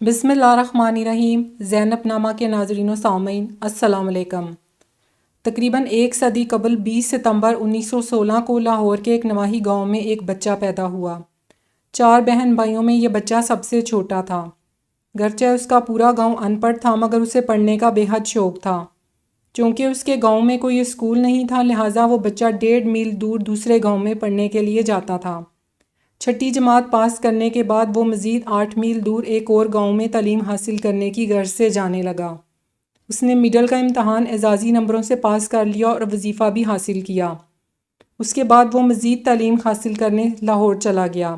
بسم اللہ الرحمن الرحیم۔ زینب نامہ کے ناظرین و سامعین السلام علیکم۔ تقریباً ایک صدی قبل 20 ستمبر 1916 کو لاہور کے ایک نواحی گاؤں میں ایک بچہ پیدا ہوا۔ 4 بہن بھائیوں میں یہ بچہ سب سے چھوٹا تھا۔ گرچہ اس کا پورا گاؤں ان پڑھ تھا مگر اسے پڑھنے کا بے حد شوق تھا۔ چونکہ اس کے گاؤں میں کوئی اسکول نہیں تھا لہٰذا وہ بچہ 1.5 میل دور دوسرے گاؤں میں پڑھنے کے لیے جاتا تھا۔ 6ٹھی جماعت پاس کرنے کے بعد وہ مزید 8 میل دور ایک اور گاؤں میں تعلیم حاصل کرنے کی غرض سے جانے لگا۔ اس نے مڈل کا امتحان اعزازی نمبروں سے پاس کر لیا اور وظیفہ بھی حاصل کیا۔ اس کے بعد وہ مزید تعلیم حاصل کرنے لاہور چلا گیا۔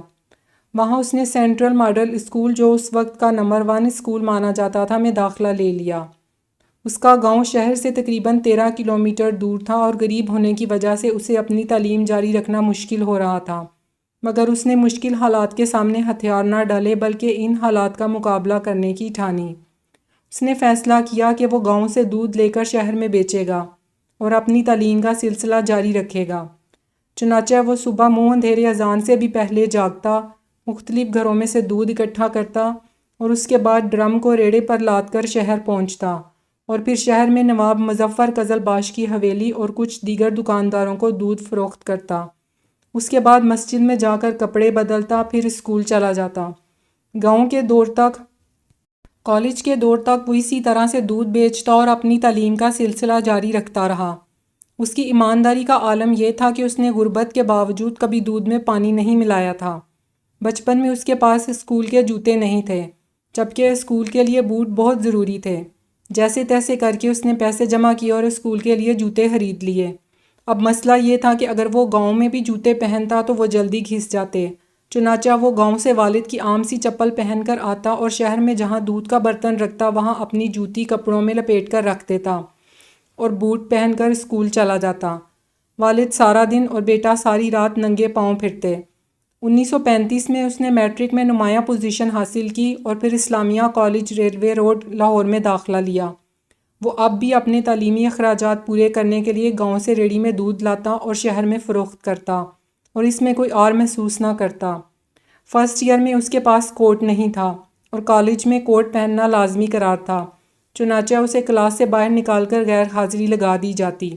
وہاں اس نے سینٹرل ماڈل اسکول جو اس وقت کا نمبر 1 اسکول مانا جاتا تھا میں داخلہ لے لیا۔ اس کا گاؤں شہر سے تقریباً 13 کلومیٹر دور تھا اور غریب ہونے کی وجہ سے اسے اپنی تعلیم جاری رکھنا مشکل ہو رہا تھا، مگر اس نے مشکل حالات کے سامنے ہتھیار نہ ڈالے بلکہ ان حالات کا مقابلہ کرنے کی ٹھانی۔ اس نے فیصلہ کیا کہ وہ گاؤں سے دودھ لے کر شہر میں بیچے گا اور اپنی تعلیم کا سلسلہ جاری رکھے گا۔ چنانچہ وہ صبح منہ اندھیرے اذان سے بھی پہلے جاگتا، مختلف گھروں میں سے دودھ اکٹھا کرتا اور اس کے بعد ڈرم کو ریڑے پر لاد کر شہر پہنچتا اور پھر شہر میں نواب مظفر قزلباش کی حویلی اور کچھ دیگر دکانداروں کو دودھ فروخت کرتا۔ اس کے بعد مسجد میں جا کر کپڑے بدلتا، پھر اسکول چلا جاتا۔ گاؤں کے دور تک کالج کے دور تک وہ اسی طرح سے دودھ بیچتا اور اپنی تعلیم کا سلسلہ جاری رکھتا رہا۔ اس کی ایمانداری کا عالم یہ تھا کہ اس نے غربت کے باوجود کبھی دودھ میں پانی نہیں ملایا تھا۔ بچپن میں اس کے پاس اسکول کے جوتے نہیں تھے، جبکہ اسکول کے لیے بوٹ بہت ضروری تھے۔ جیسے تیسے کر کے اس نے پیسے جمع کیے اور اسکول کے لیے جوتے خرید لیے۔ اب مسئلہ یہ تھا کہ اگر وہ گاؤں میں بھی جوتے پہنتا تو وہ جلدی گھس جاتے، چنانچہ وہ گاؤں سے والد کی عام سی چپل پہن کر آتا اور شہر میں جہاں دودھ کا برتن رکھتا وہاں اپنی جوتی کپڑوں میں لپیٹ کر رکھ دیتا اور بوٹ پہن کر اسکول چلا جاتا۔ والد سارا دن اور بیٹا ساری رات ننگے پاؤں پھرتے۔ 1935 میں اس نے میٹرک میں نمایاں پوزیشن حاصل کی اور پھر اسلامیہ کالج ریلوے روڈ لاہور میں داخلہ لیا۔ وہ اب بھی اپنے تعلیمی اخراجات پورے کرنے کے لیے گاؤں سے ریڑھی میں دودھ لاتا اور شہر میں فروخت کرتا اور اس میں کوئی اور محسوس نہ کرتا۔ فرسٹ ایئر میں اس کے پاس کوٹ نہیں تھا اور کالج میں کوٹ پہننا لازمی قرار تھا، چنانچہ اسے کلاس سے باہر نکال کر غیر حاضری لگا دی جاتی۔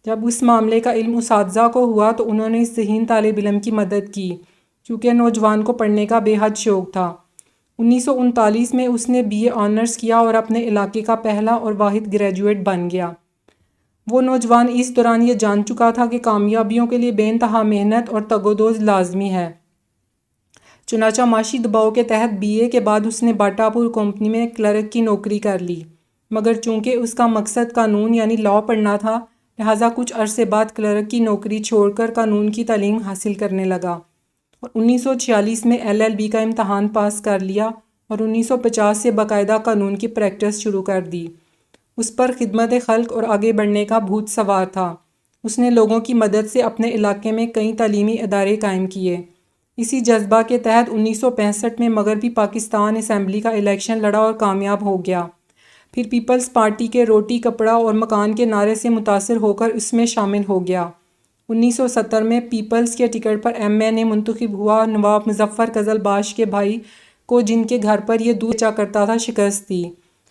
جب اس معاملے کا علم اساتذہ کو ہوا تو انہوں نے اس ذہین طالب علم کی مدد کی، کیونکہ نوجوان کو پڑھنے کا بے حد شوق تھا۔ 1939 میں اس نے BA آنرز کیا اور اپنے علاقے کا پہلا اور واحد گریجویٹ بن گیا۔ وہ نوجوان اس دوران یہ جان چکا تھا کہ کامیابیوں کے لیے بے انتہا محنت اور تگ و دو لازمی ہے۔ چنانچہ معاشی دباؤ کے تحت BA کے بعد اس نے باٹا پور کمپنی میں کلرک کی نوکری کر لی، مگر چونکہ اس کا مقصد قانون یعنی لاء پڑھنا تھا لہٰذا کچھ عرصے بعد کلرک کی نوکری چھوڑ کر قانون کی تعلیم حاصل کرنے لگا اور 1946 میں LLB کا امتحان پاس کر لیا اور 1950 سے باقاعدہ قانون کی پریکٹس شروع کر دی۔ اس پر خدمت خلق اور آگے بڑھنے کا بھوت سوار تھا۔ اس نے لوگوں کی مدد سے اپنے علاقے میں کئی تعلیمی ادارے قائم کیے۔ اسی جذبہ کے تحت 1965 میں مغربی پاکستان اسمبلی کا الیکشن لڑا اور کامیاب ہو گیا۔ پھر پیپلز پارٹی کے روٹی کپڑا اور مکان کے نعرے سے متاثر ہو کر اس میں شامل ہو گیا۔ 1970 میں پیپلز کے ٹکٹ پر MA منتخب ہوا۔ نواب مظفر قزلباش کے بھائی کو جن کے گھر پر یہ دودھ بیچا کرتا تھا شکست دی۔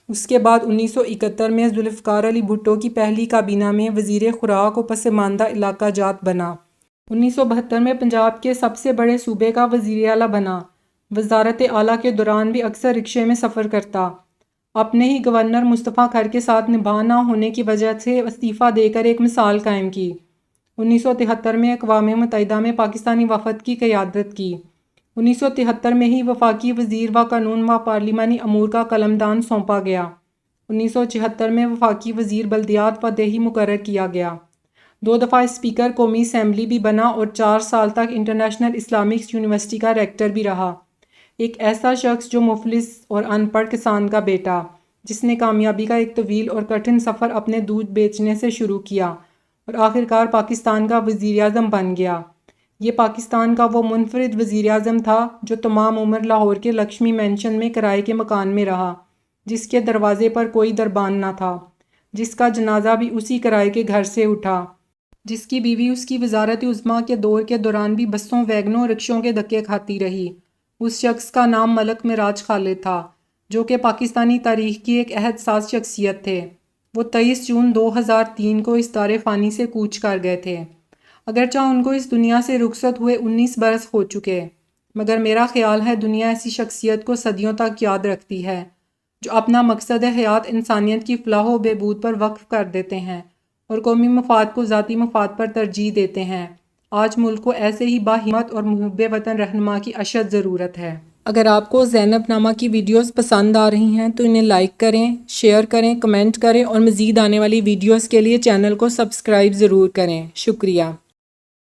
اس کے بعد 1971 میں ذوالفقار علی بھٹو کی پہلی کابینہ میں وزیر خوراک و پسماندہ علاقہ جات بنا۔ 1972 میں پنجاب کے سب سے بڑے صوبے کا وزیر اعلیٰ بنا۔ وزارت اعلیٰ کے دوران بھی اکثر رکشے میں سفر کرتا۔ اپنے ہی گورنر مصطفیٰ کھر کے ساتھ نبھا نہ ہونے کی وجہ سے استعفیٰ دے کر ایک مثال قائم کی۔ 1973 میں اقوام متحدہ میں پاکستانی وفد کی قیادت کی۔ 1973 میں ہی وفاقی وزیر و قانون و پارلیمانی امور کا قلمدان سونپا گیا۔ 1976 میں وفاقی وزیر بلدیات و دیہی مقرر کیا گیا۔ 2 دفعہ اسپیکر قومی اسمبلی بھی بنا اور 4 سال تک انٹرنیشنل اسلامک یونیورسٹی کا ریکٹر بھی رہا۔ ایک ایسا شخص جو مفلس اور ان پڑھ کسان کا بیٹا، جس نے کامیابی کا ایک طویل اور کٹھن سفر اپنے دودھ بیچنے سے شروع کیا اور آخرکار پاکستان کا وزیر اعظم بن گیا۔ یہ پاکستان کا وہ منفرد وزیر اعظم تھا جو تمام عمر لاہور کے لکشمی مینشن میں کرائے کے مکان میں رہا، جس کے دروازے پر کوئی دربان نہ تھا، جس کا جنازہ بھی اسی کرائے کے گھر سے اٹھا، جس کی بیوی اس کی وزارت عظمیٰ کے دور کے دوران بھی بسوں، ویگنوں، رکشوں کے دھکے کھاتی رہی۔ اس شخص کا نام ملک معراج خالد تھا۔ جو کہ پاکستانی تاریخ کی ایک عہد ساز شخصیت تھے۔ وہ 23 جون 2003 کو اس دار فانی سے کوچ کر گئے تھے۔ اگرچہ ان کو اس دنیا سے رخصت ہوئے 19 برس ہو چکے، مگر میرا خیال ہے دنیا ایسی شخصیت کو صدیوں تک یاد رکھتی ہے جو اپنا مقصد حیات انسانیت کی فلاح و بہبود پر وقف کر دیتے ہیں اور قومی مفاد کو ذاتی مفاد پر ترجیح دیتے ہیں۔ آج ملک کو ایسے ہی باہمت اور محب وطن رہنما کی اشد ضرورت ہے۔ اگر آپ کو زینب نامہ کی ویڈیوز پسند آ رہی ہیں تو انہیں لائک کریں، شیئر کریں، کمنٹ کریں اور مزید آنے والی ویڈیوز کے لیے چینل کو سبسکرائب ضرور کریں۔ شکریہ۔